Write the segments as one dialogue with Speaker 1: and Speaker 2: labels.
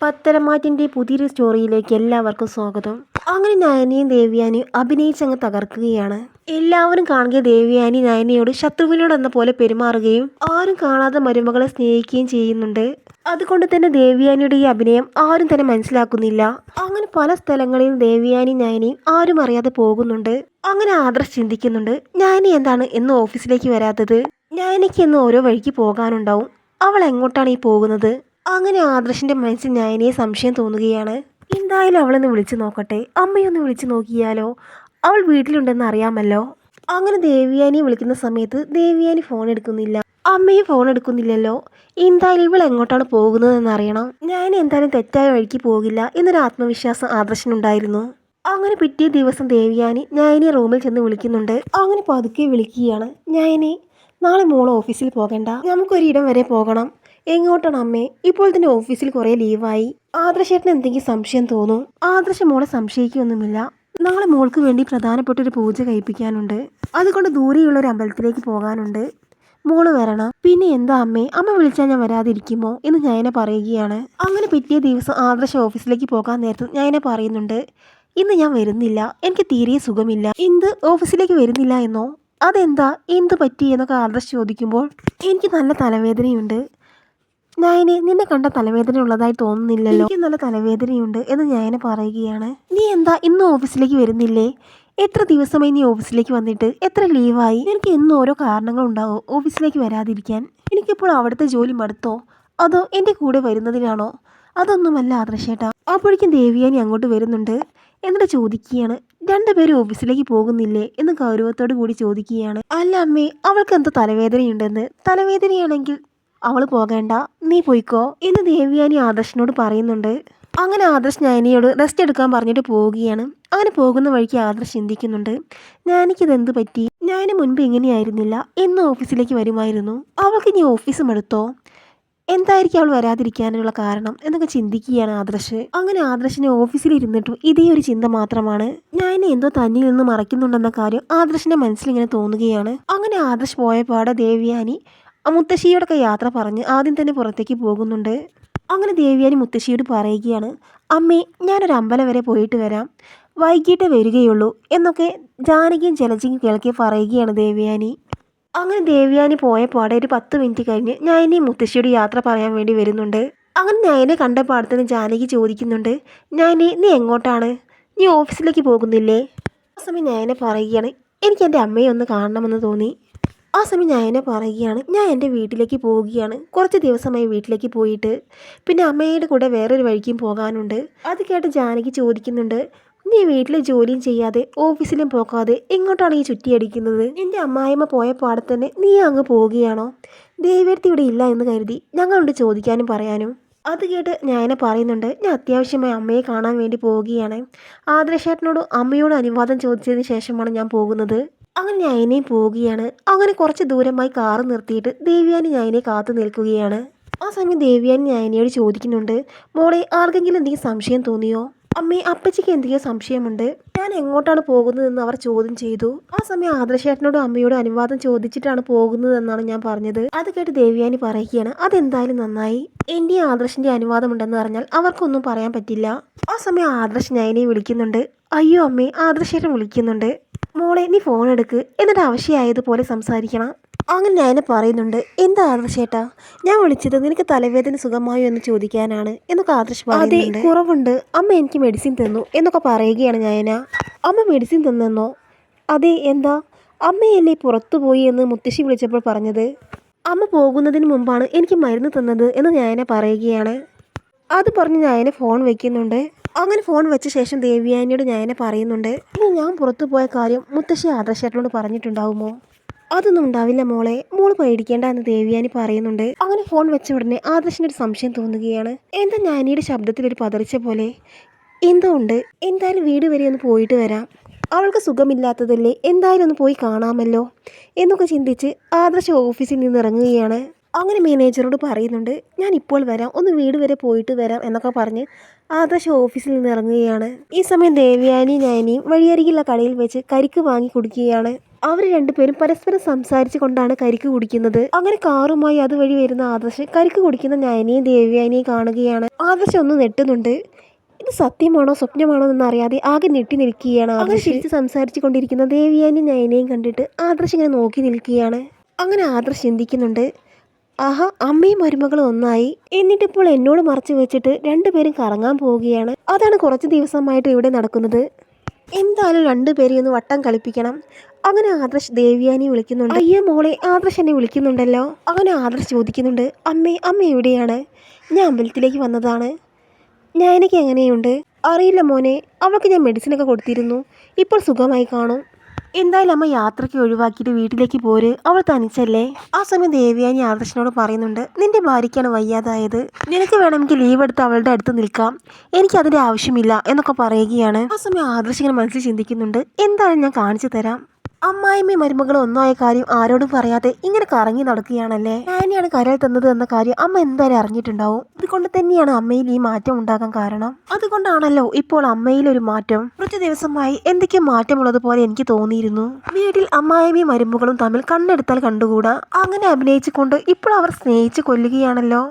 Speaker 1: പത്തരമാറ്റിൻ്റെ പുതിയൊരു സ്റ്റോറിയിലേക്ക് എല്ലാവർക്കും സ്വാഗതം. അങ്ങനെ നയനയും ദേവ്യാനിയും അഭിനയിച്ചങ്ങ് തകർക്കുകയാണ്. എല്ലാവരും കാണുക ദേവ്യാനി നയനയോട് ശത്രുവിനോടെന്ന പോലെ പെരുമാറുകയും ആരും കാണാതെ മരുമകളെ സ്നേഹിക്കുകയും ചെയ്യുന്നുണ്ട്. അതുകൊണ്ട് തന്നെ ദേവ്യാനിയുടെ ഈ അഭിനയം ആരും തന്നെ മനസ്സിലാക്കുന്നില്ല. അങ്ങനെ പല സ്ഥലങ്ങളിൽ ദേവ്യാനി നയനയും ആരും അറിയാതെ പോകുന്നുണ്ട്. അങ്ങനെ ആദർശ് ചിന്തിക്കുന്നുണ്ട്, നയന എന്താണ് എന്ന് ഓഫീസിലേക്ക് വരാത്തത്? നയനയ്ക്ക് എന്ന് ഓരോ വഴിക്ക് പോകാനുണ്ടാവും. അവൾ എങ്ങോട്ടാണ് ഈ പോകുന്നത്? അങ്ങനെ ആദർശിന്റെ മനസ്സിൽ നയനയെ സംശയം തോന്നുകയാണ്. എന്തായാലും അവളൊന്ന് വിളിച്ചു നോക്കട്ടെ, അമ്മയൊന്ന് വിളിച്ചു നോക്കിയാലോ, അവൾ വീട്ടിലുണ്ടെന്ന് അറിയാമല്ലോ. അങ്ങനെ ദേവ്യാനിയെ വിളിക്കുന്ന സമയത്ത് ദേവ്യാനി ഫോൺ എടുക്കുന്നില്ല, അമ്മയും ഫോൺ എടുക്കുന്നില്ലല്ലോ. എന്തായാലും ഇവൾ എങ്ങോട്ടാണ് പോകുന്നതെന്ന് അറിയണം. ഞാൻ എന്തായാലും തെറ്റായ വഴിക്ക് പോകില്ല എന്നൊരു ആത്മവിശ്വാസം ആദർശിനുണ്ടായിരുന്നു. അങ്ങനെ പിറ്റേ ദിവസം ദേവ്യാനി നയനെ റൂമിൽ ചെന്ന് വിളിക്കുന്നുണ്ട്. അങ്ങനെ പതുക്കെ വിളിക്കുകയാണ്, നയനെ നാളെ മോള് ഓഫീസിൽ പോകണ്ട, നമുക്കൊരിടം വരെ പോകണം. എങ്ങോട്ടാണ് അമ്മേ? ഇപ്പോൾ തന്നെ ഓഫീസിൽ കുറേ ലീവായി. ആദർശേട്ടന് എന്തെങ്കിലും സംശയം തോന്നും. ആദർശ മോളെ സംശയിക്കൊന്നുമില്ല. നാളെ മോൾക്ക് വേണ്ടി പ്രധാനപ്പെട്ട ഒരു പൂജ കഴിപ്പിക്കാനുണ്ട്. അതുകൊണ്ട് ദൂരെയുള്ള ഒരു അമ്പലത്തിലേക്ക് പോകാനുണ്ട്. മോള് വരണം. പിന്നെ എന്താ അമ്മേ, അമ്മ വിളിച്ചാൽ ഞാൻ വരാതിരിക്കുമോ എന്ന് നയന പറയുകയാണ്. അങ്ങനെ പിറ്റേ ദിവസം ആദർശ ഓഫീസിലേക്ക് പോകാൻ നേരത്ത് നയന പറയുന്നുണ്ട്, ഇന്ന് ഞാൻ വരുന്നില്ല, എനിക്ക് തീരെ സുഖമില്ല. എന്ത്, ഓഫീസിലേക്ക് വരുന്നില്ല എന്നോ? അതെന്താ, എന്ത് പറ്റി എന്നൊക്കെ ആദർശ് ചോദിക്കുമ്പോൾ, എനിക്ക് നല്ല തലവേദനയുണ്ട്. നയനെ, നിന്നെ കണ്ട തലവേദന ഉള്ളതായി തോന്നുന്നില്ലല്ലോ. എനിക്ക് നല്ല തലവേദനയുണ്ട് എന്ന് നയന പറയുകയാണ്. നീ എന്താ ഇന്ന് ഓഫീസിലേക്ക് വരുന്നില്ലേ? എത്ര ദിവസമായി നീ ഓഫീസിലേക്ക് വന്നിട്ട്? എത്ര ലീവായി? എനിക്ക് എന്നും ഓരോ കാരണങ്ങൾ ഉണ്ടാവും ഓഫീസിലേക്ക് വരാതിരിക്കാൻ. എനിക്കിപ്പോൾ അവിടുത്തെ ജോലി മടുത്തോ, അതോ എൻ്റെ കൂടെ വരുന്നതിനാണോ? അതൊന്നുമല്ല ആദർശേട്ടാ. അപ്പോഴേക്കും ദേവ്യാനി അങ്ങോട്ട് വരുന്നുണ്ട്. എന്നിട്ട് ചോദിക്കുകയാണ്, രണ്ടുപേരും ഓഫീസിലേക്ക് പോകുന്നില്ലേ എന്ന് ഗൗരവത്തോടു കൂടി ചോദിക്കുകയാണ്. അല്ല അമ്മേ, അവൾക്ക് എന്തോ തലവേദനയുണ്ടെന്ന്. തലവേദനയാണെങ്കിൽ അവൾ പോകേണ്ട, നീ പോയിക്കോ എന്ന് ദേവ്യാനി ആദർശിനോട് പറയുന്നുണ്ട്. അങ്ങനെ ആദർശ് നയനയോട് റെസ്റ്റ് എടുക്കാൻ പറഞ്ഞിട്ട് പോവുകയാണ്. അങ്ങനെ പോകുന്ന വഴിക്ക് ആദർശ് ചിന്തിക്കുന്നുണ്ട്, ഞാനിക്കിത് എന്ത് പറ്റി? ഞാൻ മുൻപ് ഇങ്ങനെയായിരുന്നില്ല, എന്നും ഓഫീസിലേക്ക് വരുമായിരുന്നു. അവൾക്ക് ഇനി ഓഫീസ് മടുത്തോ? എന്തായിരിക്കും അവൾ വരാതിരിക്കാനുള്ള കാരണം എന്നൊക്കെ ചിന്തിക്കുകയാണ് ആദർശ്. അങ്ങനെ ആദർശിനെ ഓഫീസിൽ ഇരുന്നിട്ടും ഇതേ ഒരു ചിന്ത മാത്രമാണ്. ഞാൻ എന്തോ തന്നിൽ നിന്ന് മറയ്ക്കുന്നുണ്ടെന്ന കാര്യം ആദർശിന്റെ മനസ്സിലിങ്ങനെ തോന്നുകയാണ്. അങ്ങനെ ആദർശ് പോയപാടെ ദേവ്യാനി മുത്തശ്ശിയോടൊക്കെ യാത്ര പറഞ്ഞ് ആദ്യം തന്നെ പുറത്തേക്ക് പോകുന്നുണ്ട്. അങ്ങനെ ദേവ്യാനി മുത്തശ്ശിയോട് പറയുകയാണ്, അമ്മേ ഞാനൊരു അമ്പലം വരെ പോയിട്ട് വരാം, വൈകിട്ടേ വരികയുള്ളൂ എന്നൊക്കെ ജാനകിയും ജലജയും കേൾക്കെ പറയുകയാണ് ദേവ്യാനി. അങ്ങനെ ദേവ്യാനി പോയപാടെ ഒരു 10 മിനിറ്റ് കഴിഞ്ഞ് നയനയും മുത്തശ്ശിയോട് യാത്ര പറയാൻ വേണ്ടി വരുന്നുണ്ട്. അങ്ങനെ നയനെ കണ്ട പാടത്തിന് ജാനകി ചോദിക്കുന്നുണ്ട്, നയനെ നീ എങ്ങോട്ടാണ്? നീ ഓഫീസിലേക്ക് പോകുന്നില്ലേ? ആ സമയം നയനെ പറയുകയാണ്, എനിക്ക് എൻ്റെ അമ്മയെ ഒന്ന് കാണണമെന്ന് തോന്നി. ആ സമയം നയന പറയുകയാണ്, ഞാൻ എൻ്റെ വീട്ടിലേക്ക് പോവുകയാണ്. കുറച്ച് ദിവസമായി വീട്ടിലേക്ക് പോയിട്ട്. പിന്നെ അമ്മയുടെ കൂടെ വേറൊരു വഴിക്കും പോകാനുണ്ട്. അത് കേട്ട് ജാനകി ചോദിക്കുന്നുണ്ട്, നീ വീട്ടിലെ ജോലിയും ചെയ്യാതെ ഓഫീസിലും പോകാതെ എങ്ങോട്ടാണ് ഈ ചുറ്റിയടിക്കുന്നത്? എൻ്റെ അമ്മായിമ്മ പോയ പാടെ തന്നെ നീ അങ്ങ് പോവുകയാണോ? ദേവേർത്തി ഇവിടെ ഇല്ല എന്ന് കരുതി ഞങ്ങളുണ്ട് ചോദിക്കാനും പറയാനും. അത് കേട്ട് നയന പറയുന്നുണ്ട്, ഞാൻ അത്യാവശ്യമായി അമ്മയെ കാണാൻ വേണ്ടി പോവുകയാണ്. ആദർശേട്ടനോടും അമ്മയോട് അനുവാദം ചോദിച്ചതിന് ശേഷമാണ് ഞാൻ പോകുന്നത്. അങ്ങനെ നയനയും പോവുകയാണ്. അങ്ങനെ കുറച്ച് ദൂരമായി കാറ് നിർത്തിയിട്ട് ദേവ്യാനി നയനെ കാത്തു നിൽക്കുകയാണ്. ആ സമയം ദേവ്യാനി നയനയോട് ചോദിക്കുന്നുണ്ട്, മോളെ ആർക്കെങ്കിലും എന്തെങ്കിലും സംശയം തോന്നിയോ? അമ്മേ, അപ്പച്ചിക്ക് എന്തെങ്കിലും സംശയമുണ്ട്, ഞാൻ എങ്ങോട്ടാണ് പോകുന്നതെന്ന് അവർ ചോദ്യം ചെയ്തു. ആ സമയം ആദർശേട്ടനോടും അമ്മയോടും അനുവാദം ചോദിച്ചിട്ടാണ് പോകുന്നതെന്നാണ് ഞാൻ പറഞ്ഞത്. അത് കേട്ട് ദേവ്യാനി പറയുകയാണ്, അതെന്തായാലും നന്നായി. എൻ്റെ ആദർശിൻ്റെ അനുവാദമുണ്ടെന്ന് പറഞ്ഞാൽ അവർക്കൊന്നും പറയാൻ പറ്റില്ല. ആ സമയം ആദർശ് നയനെ വിളിക്കുന്നുണ്ട്. അയ്യോ അമ്മേ, ആദർശേട്ടൻ വിളിക്കുന്നുണ്ട്. മോളെ നീ ഫോൺ എടുക്ക്, എന്നിട്ട് ആവശ്യമായതുപോലെ സംസാരിക്കണം. അങ്ങനെ നയന പറയുന്നുണ്ട്, എന്താ ആദർശേട്ടാ? ഞാൻ വിളിച്ചത് നിനക്ക് തലവേദന സുഖമായോ എന്ന് ചോദിക്കാനാണ് എന്നൊക്കെ ആദർശ് പറയുന്നുണ്ട്. അതെ, കുറവുണ്ട്. അമ്മ എനിക്ക് മെഡിസിൻ തന്നു എന്നൊക്കെ പറയുകയാണ് നയന. അമ്മ മെഡിസിൻ തന്നെന്നോ? അതെ, എന്താ? അമ്മയല്ലേ പുറത്തു പോയി എന്ന് മുത്തശ്ശി വിളിച്ചപ്പോൾ പറഞ്ഞത്. അമ്മ പോകുന്നതിന് മുമ്പാണ് എനിക്ക് മരുന്ന് തന്നത് എന്ന് നയന പറയുകയാണ്. അത് പറഞ്ഞ് നയന ഫോൺ വെക്കുന്നുണ്ട്. അങ്ങനെ ഫോൺ വെച്ച ശേഷം ദേവ്യാനിയോട് നയന പറയുന്നുണ്ട്, ഇനി ഞാൻ പുറത്തു പോയ കാര്യം മുത്തശ്ശി ആദർശേട്ടനോട് പറഞ്ഞിട്ടുണ്ടാവുമോ? അതൊന്നും ഉണ്ടാവില്ല മോളെ, മോള് പേടിക്കേണ്ട എന്ന് ദേവ്യാനി പറയുന്നുണ്ട്. അങ്ങനെ ഫോൺ വെച്ച ഉടനെ ആദർശിനൊരു സംശയം തോന്നുകയാണ്. എന്താ നയനിയുടെ ശബ്ദത്തിലൊരു പതറിച്ച പോലെ? എന്തോ ഉണ്ട്. എന്തായാലും വീട് വരെ ഒന്ന് പോയിട്ട് വരാം, അവൾക്ക് സുഖമില്ലാത്തതല്ലേ, എന്തായാലും ഒന്ന് പോയി കാണാമല്ലോ എന്നൊക്കെ ചിന്തിച്ച് ആദർശ ഓഫീസിൽ നിന്ന് ഇറങ്ങുകയാണ്. അങ്ങനെ മാനേജറോട് പറയുന്നുണ്ട്, ഞാൻ ഇപ്പോൾ വരാം, ഒന്ന് വീട് വരെ പോയിട്ട് വരാം എന്നൊക്കെ പറഞ്ഞ് ആദർശ് ഓഫീസിൽ നിന്ന് ഇറങ്ങുകയാണ്. ഈ സമയം ദേവ്യാനി നയനിയും വഴിയരികിലുള്ള കടയിൽ വെച്ച് കരിക്ക് വാങ്ങി കുടിക്കുകയാണ്. അവർ രണ്ടുപേരും പരസ്പരം സംസാരിച്ചു കൊണ്ടാണ് കരിക്ക് കുടിക്കുന്നത്. അങ്ങനെ കാറുമായി അതുവഴി വരുന്ന ആദർശ് കരിക്ക് കുടിക്കുന്ന നയനയും ദേവ്യാനിയും കാണുകയാണ്. ആദർശ് ഒന്ന് നെട്ടുന്നുണ്ട്. ഇത് സത്യമാണോ സ്വപ്നമാണോ എന്നറിയാതെ ആകെ ഞെട്ടി നിൽക്കുകയാണ്. ആദർശ് തിരിച്ച് സംസാരിച്ചു കൊണ്ടിരിക്കുന്ന ദേവ്യാനി നയനയും കണ്ടിട്ട് ആദർശ് ഇങ്ങനെ നോക്കി നിൽക്കുകയാണ്. അങ്ങനെ ആദർശ് ചിന്തിക്കുന്നുണ്ട്, ആഹാ, അമ്മയും മരുമകളും ഒന്നായി, എന്നിട്ടിപ്പോൾ എന്നോട് മറച്ചു വെച്ചിട്ട് രണ്ടുപേരും കറങ്ങാൻ പോവുകയാണ്. അതാണ് കുറച്ച് ദിവസമായിട്ട് ഇവിടെ നടക്കുന്നത്. എന്തായാലും രണ്ടുപേരെയും ഒന്ന് വട്ടം കളിപ്പിക്കണം. അങ്ങനെ ആദർശ് ദേവ്യാനി വിളിക്കുന്നുണ്ട്. അയ്യോ മോളെ, ആദർശ് എന്നെ വിളിക്കുന്നുണ്ടല്ലോ. അങ്ങനെ ആദർശ് ചോദിക്കുന്നുണ്ട്, അമ്മ എവിടെയാണ്? ഞാൻ അമ്പലത്തിലേക്ക് വന്നതാണ്. എനിക്ക് എങ്ങനെയുണ്ട്? അറിയില്ല മോനെ, അവൾക്ക് ഞാൻ മെഡിസിനൊക്കെ കൊടുത്തിരുന്നു. ഇപ്പോൾ സുഖമായി കാണും. എന്തായാലും അമ്മ യാത്രയ്ക്ക് ഒഴിവാക്കിയിട്ട് വീട്ടിലേക്ക് പോര്, അവൾ തനിച്ചല്ലേ. ആ സമയം ദേവ്യാനി ആദർശിനോട് പറയുന്നുണ്ട്, നിന്റെ ഭാര്യയ്ക്കാണ് വയ്യാതായത്, നിനക്ക് വേണമെങ്കിൽ ലീവ് എടുത്ത് അവളുടെ അടുത്ത് നിൽക്കാം, എനിക്കതിൻ്റെ ആവശ്യമില്ല എന്നൊക്കെ പറയുകയാണ്. ആ സമയം ആദർശ് ഇങ്ങനെ മനസ്സിൽ ചിന്തിക്കുന്നുണ്ട്, എന്തായാലും ഞാൻ കാണിച്ചു തരാം. അമ്മായിമ്മയും മരുമകളും ഒന്നായ കാര്യം ആരോടും പറയാതെ ഇങ്ങനെ കറങ്ങി നടക്കുകയാണല്ലേ. ഞാനെയാണ് കരൾ തന്നത് എന്ന കാര്യം അമ്മ എന്തായാലും അറിഞ്ഞിട്ടുണ്ടാവും. അതുകൊണ്ട് തന്നെയാണ് അമ്മയിൽ ഈ മാറ്റം ഉണ്ടാകാൻ കാരണം. അതുകൊണ്ടാണല്ലോ ഇപ്പോൾ അമ്മയിൽ ഒരു മാറ്റം. കുറച്ച് ദിവസമായി എന്തൊക്കെയോ മാറ്റമുള്ളതുപോലെ എനിക്ക് തോന്നിയിരുന്നു. വീട്ടിൽ അമ്മായിമ്മയും മരുമകളും തമ്മിൽ കണ്ണെടുത്താൽ കണ്ടുകൂടാ. അങ്ങനെ അഭിനയിച്ചുകൊണ്ട് ഇപ്പോൾ അവർ സ്നേഹിച്ച് കൊല്ലുകയാണല്ലോ.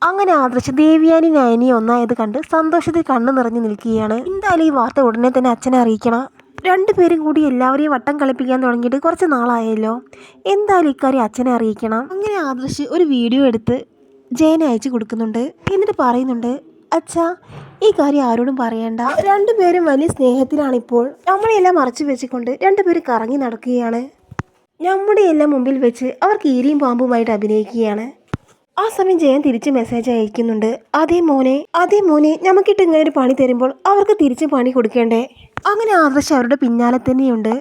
Speaker 1: അങ്ങനെ ആദർശ് ദേവ്യാനി നയനി ഒന്നായത് കണ്ട് സന്തോഷത്തിൽ കണ്ണു നിറഞ്ഞു നിൽക്കുകയാണ്. എന്തായാലും ഈ വാർത്ത ഉടനെ തന്നെ അച്ഛനെ അറിയിക്കണം. രണ്ടുപേരും കൂടി എല്ലാവരെയും വട്ടം കളിപ്പിക്കാൻ തുടങ്ങിയിട്ട് കുറച്ച് നാളായല്ലോ. എന്തായാലും ഇക്കാര്യം അച്ഛനെ അറിയിക്കണം. അങ്ങനെ ആദർശ് ഒരു വീഡിയോ എടുത്ത് ജയനെ അയച്ചു കൊടുക്കുന്നുണ്ട്. എന്നിട്ട് പറയുന്നുണ്ട്, അച്ഛാ, ഈ കാര്യം ആരോടും പറയണ്ട. രണ്ടുപേരും വലിയ സ്നേഹത്തിലാണിപ്പോൾ. നമ്മളെല്ലാം മറച്ചു വെച്ചുകൊണ്ട് രണ്ടുപേരും കറങ്ങി നടക്കുകയാണ്. നമ്മുടെ എല്ലാം മുമ്പിൽ വെച്ച് അവർ കീരിയും പാമ്പുമായിട്ട് അഭിനയിക്കുകയാണ്. ആ സമയം ജയൻ തിരിച്ച് മെസ്സേജ് അയക്കുന്നുണ്ട്, അതേ മോനെ, നമുക്കിട്ട് ഇങ്ങനെ ഒരു പണി തരുമ്പോൾ അവർക്ക് തിരിച്ച് പണി കൊടുക്കേണ്ടേ. അങ്ങനെ ആദർശ് അവരുടെ പിന്നാലെ തന്നെയുണ്ട്.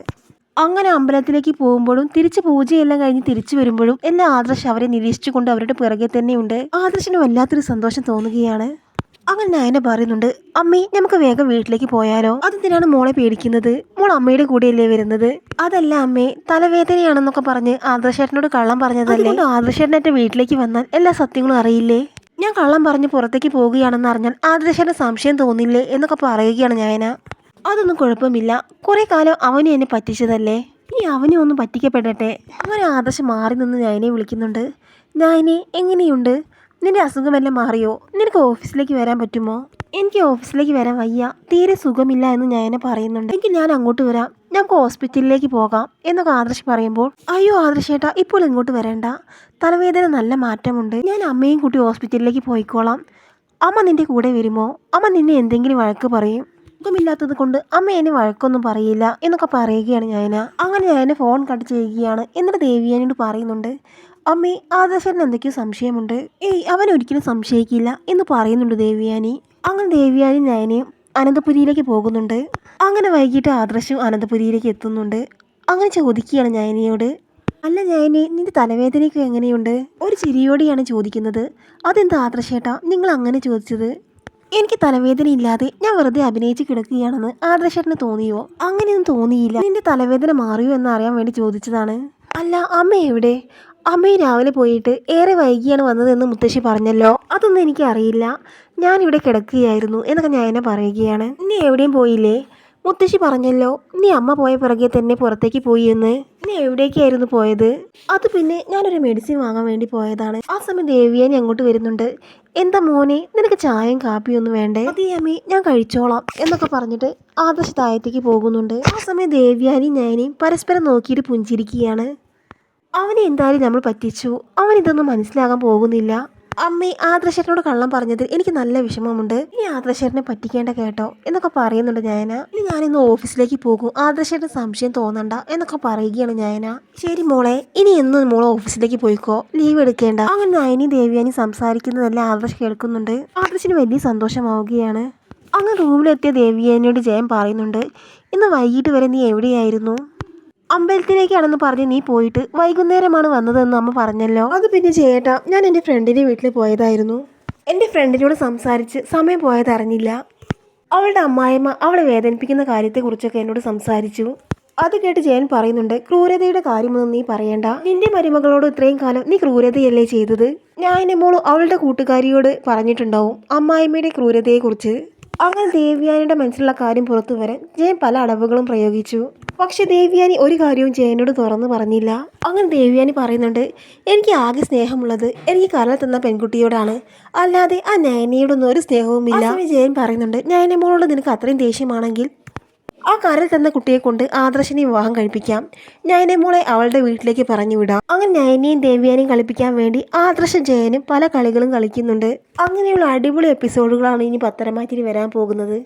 Speaker 1: അങ്ങനെ അമ്പലത്തിലേക്ക് പോകുമ്പോഴും തിരിച്ച് പൂജയെല്ലാം കഴിഞ്ഞ് തിരിച്ചു വരുമ്പോഴും എല്ലാം ആദർശ് അവരെ നിരീക്ഷിച്ചുകൊണ്ട് അവരുടെ പിറകെ തന്നെയുണ്ട്. ആദർശിന് വല്ലാത്തൊരു സന്തോഷം തോന്നുകയാണ്. അങ്ങനെ നയന പറയുന്നുണ്ട്, അമ്മേ, നമുക്ക് വേഗം വീട്ടിലേക്ക് പോയാലോ? അതെന്തിനാണ് മോളെ പേടിക്കുന്നത്? മോൾ അമ്മയുടെ കൂടെയല്ലേ വരുന്നത്? അതല്ല അമ്മേ, തലവേദനയാണെന്നൊക്കെ പറഞ്ഞ് ആദർശേട്ടനോട് കള്ളം പറഞ്ഞതല്ലേ. ആദർശേട്ടനേറ്റ വീട്ടിലേക്ക് വന്നാൽ എല്ലാ സത്യങ്ങളും അറിയില്ലേ? ഞാൻ കള്ളം പറഞ്ഞ് പുറത്തേക്ക് പോവുകയാണെന്ന് അറിഞ്ഞാൽ ആദർശേട്ടന് സംശയം തോന്നില്ലേ എന്നൊക്കെ പറയുകയാണ് നയന. അതൊന്നും കുഴപ്പമില്ല, കുറെ കാലം അവനും എന്നെ പറ്റിച്ചതല്ലേ, ഇനി അവനും ഒന്ന് പറ്റിക്കപ്പെടട്ടെ. അങ്ങനെ ആദർശ് മാറി നിന്ന് നയനെ വിളിക്കുന്നുണ്ട്. നയനെ, എങ്ങനെയുണ്ട്? നിന്റെ അസുഖമെല്ലാം മാറിയോ? നിനക്ക് ഓഫീസിലേക്ക് വരാൻ പറ്റുമോ? എനിക്ക് ഓഫീസിലേക്ക് വരാൻ വയ്യ, തീരെ സുഖമില്ല എന്ന് നയന പറയുന്നുണ്ട്. എങ്കിൽ ഞാൻ അങ്ങോട്ട് വരാം, നമുക്ക് ഹോസ്പിറ്റലിലേക്ക് പോകാം എന്നൊക്കെ ആദർശ് പറയുമ്പോൾ, അയ്യോ ആദർശേട്ടാ, ഇപ്പോൾ ഇങ്ങോട്ട് വരണ്ട, തലവേദന നല്ല മാറ്റമുണ്ട്, ഞാൻ അമ്മയും കൂട്ടി ഹോസ്പിറ്റലിലേക്ക് പോയിക്കോളാം. അമ്മ നിന്റെ കൂടെ വരുമോ? അമ്മ നിന്നെ എന്തെങ്കിലും വഴക്ക് പറയും. സുഖമില്ലാത്തത് കൊണ്ട് അമ്മ എന്നെ വഴക്കൊന്നും പറയില്ല എന്നൊക്കെ പറയുകയാണ് നയന. അങ്ങനെ നയന ഫോൺ കട്ട് ചെയ്യുകയാണ്. എന്നിട്ട് ദേവ്യാനിയോട് പറയുന്നുണ്ട്, അമ്മേ, ആദർശന് എന്തൊക്കെയോ സംശയമുണ്ട്. ഏയ്, അവൻ ഒരിക്കലും സംശയിക്കില്ല എന്ന് പറയുന്നുണ്ട് ദേവ്യാനി. അങ്ങനെ ദേവ്യാനി നയനയും അനന്തപുരിയിലേക്ക് പോകുന്നുണ്ട്. അങ്ങനെ വൈകിട്ട് ആദർശും അനന്തപുരിയിലേക്ക് എത്തുന്നുണ്ട്. അങ്ങനെ ചോദിക്കുകയാണ് നയനയോട്, അല്ല നയനെ, നിന്റെ തലവേദനയ്ക്ക് എങ്ങനെയുണ്ട്? ഒരു ചിരിയോടെയാണ് ചോദിക്കുന്നത്. അതെന്താ ആദർശേട്ടാ നിങ്ങൾ അങ്ങനെ ചോദിച്ചത്? എനിക്ക് തലവേദന ഇല്ലാതെ ഞാൻ വെറുതെ അഭിനയിച്ച് കിടക്കുകയാണെന്ന് ആദർശേട്ടന് തോന്നിയോ? അങ്ങനെയൊന്നും തോന്നിയില്ല. നിന്റെ തലവേദന മാറിയോ എന്ന് അറിയാൻ വേണ്ടി ചോദിച്ചതാണ്. അല്ല, അമ്മ എവിടെ? അമ്മയെ രാവിലെ പോയിട്ട് ഏറെ വൈകിയാണ് വന്നതെന്ന് മുത്തശ്ശി പറഞ്ഞല്ലോ. അതൊന്നും എനിക്ക് അറിയില്ല, ഞാനിവിടെ കിടക്കുകയായിരുന്നു എന്നൊക്കെ ഞാൻ എന്നെ പറയുകയാണ്. നീ എവിടെയും പോയില്ലേ? മുത്തശ്ശി പറഞ്ഞല്ലോ നീ അമ്മ പോയ പിറകെ തന്നെ പുറത്തേക്ക് പോയി എന്ന്. നീ എവിടേക്കായിരുന്നു പോയത്? അത് പിന്നെ ഞാനൊരു മെഡിസിൻ വാങ്ങാൻ വേണ്ടി പോയതാണ്. ആ സമയം ദേവ്യാനി അങ്ങോട്ട് വരുന്നുണ്ട്. എന്താ മോനെ, നിനക്ക് ചായയും കാപ്പിയൊന്നും വേണ്ടേ? അതേ അമ്മേ, ഞാൻ കഴിച്ചോളാം എന്നൊക്കെ പറഞ്ഞിട്ട് ആദർശ് താഴത്തേക്ക് പോകുന്നുണ്ട്. ആ സമയം ദേവ്യാനി നയനയും പരസ്പരം നോക്കിയിട്ട് പുഞ്ചിരിക്കുകയാണ്. അവനെ എന്തായാലും നമ്മൾ പറ്റിച്ചു, അവൻ ഇതൊന്നും മനസ്സിലാകാൻ പോകുന്നില്ല. അമ്മേ, ആദർശേട്ടനോട് കള്ളം പറഞ്ഞതിൽ എനിക്ക് നല്ല വിഷമമുണ്ട്. ഇനി ആദർശേട്ടനെ പറ്റിക്കേണ്ട കേട്ടോ എന്നൊക്കെ പറയുന്നുണ്ട് നയന. ഇനി ഞാനിന്ന് ഓഫീസിലേക്ക് പോകും, ആദർശേട്ടന് സംശയം തോന്നണ്ട എന്നൊക്കെ പറയുകയാണ് നയന. ശരി മോളെ, ഇനി എന്ന് മോളെ ഓഫീസിലേക്ക് പോയിക്കോ, ലീവ് എടുക്കേണ്ട. അങ്ങനെ നയനി ദേവ്യാനി സംസാരിക്കുന്നതെല്ലാം ആദർശ് കേൾക്കുന്നുണ്ട്. ആദർശിന് വലിയ സന്തോഷമാവുകയാണ്. അങ്ങനെ റൂമിലെത്തിയ ദേവ്യാനിയോട് ജയൻ പറയുന്നുണ്ട്, ഇന്ന് വൈകിട്ട് വരെ നീ എവിടെയായിരുന്നു? അമ്പലത്തിലേക്കാണെന്ന് പറഞ്ഞ് നീ പോയിട്ട് വൈകുന്നേരമാണ് വന്നതെന്ന് അമ്മ പറഞ്ഞല്ലോ. അത് പിന്നെ ചേട്ടാ, ഞാൻ എൻ്റെ ഫ്രണ്ടിൻ്റെ വീട്ടിൽ പോയതായിരുന്നു. എൻ്റെ ഫ്രണ്ടിനോട് സംസാരിച്ച് സമയം പോയത് അറിഞ്ഞില്ല. അവളുടെ അമ്മായിമ്മ അവളെ വേദനിപ്പിക്കുന്ന കാര്യത്തെക്കുറിച്ചൊക്കെ എന്നോട് സംസാരിച്ചു. അത് കേട്ട് ജയൻ പറയുന്നുണ്ട്, ക്രൂരതയുടെ കാര്യമൊന്നും നീ പറയണ്ട. നിന്റെ മരുമകളോട് ഇത്രയും കാലം നീ ക്രൂരതയല്ലേ ചെയ്തത്? ഞാൻ എൻ്റെ മോള് അവളുടെ കൂട്ടുകാരിയോട് പറഞ്ഞിട്ടുണ്ടാവും അമ്മായിമ്മയുടെ ക്രൂരതയെക്കുറിച്ച്. അങ്ങനെ ദേവ്യാനിയുടെ മനസ്സിലുള്ള കാര്യം പുറത്തു വരാൻ ജയൻ പല അടവുകളും പ്രയോഗിച്ചു. പക്ഷെ ദേവ്യാനി ഒരു കാര്യവും ജയനോട് തുറന്നു പറഞ്ഞില്ല. അങ്ങനെ ദേവ്യാനി പറയുന്നുണ്ട്, എനിക്ക് ആകെ സ്നേഹമുള്ളത് എനിക്ക് കരൾ തന്ന പെൺകുട്ടിയോടാണ്, അല്ലാതെ ആ നയനയോടൊന്നും ഒരു സ്നേഹവുമില്ല. ജയൻ പറയുന്നുണ്ട്, നയന മോളോട് നിനക്ക് അത്രയും ദേഷ്യമാണെങ്കിൽ ആ കരൾ തന്ന കുട്ടിയെ കൊണ്ട് ആദർശിനെ വിവാഹം കഴിപ്പിക്കാം. നയനെ മോളെ അവളുടെ വീട്ടിലേക്ക് പറഞ്ഞു വിടാം. അങ്ങനെ നയനെയും ദേവ്യാനെയും കളിപ്പിക്കാൻ വേണ്ടി ആദർശ ജയനും പല കളികളും കളിക്കുന്നുണ്ട്. അങ്ങനെയുള്ള അടിപൊളി എപ്പിസോഡുകളാണ് ഇനി പത്തരമാറ്റിൽ വരാൻ പോകുന്നത്.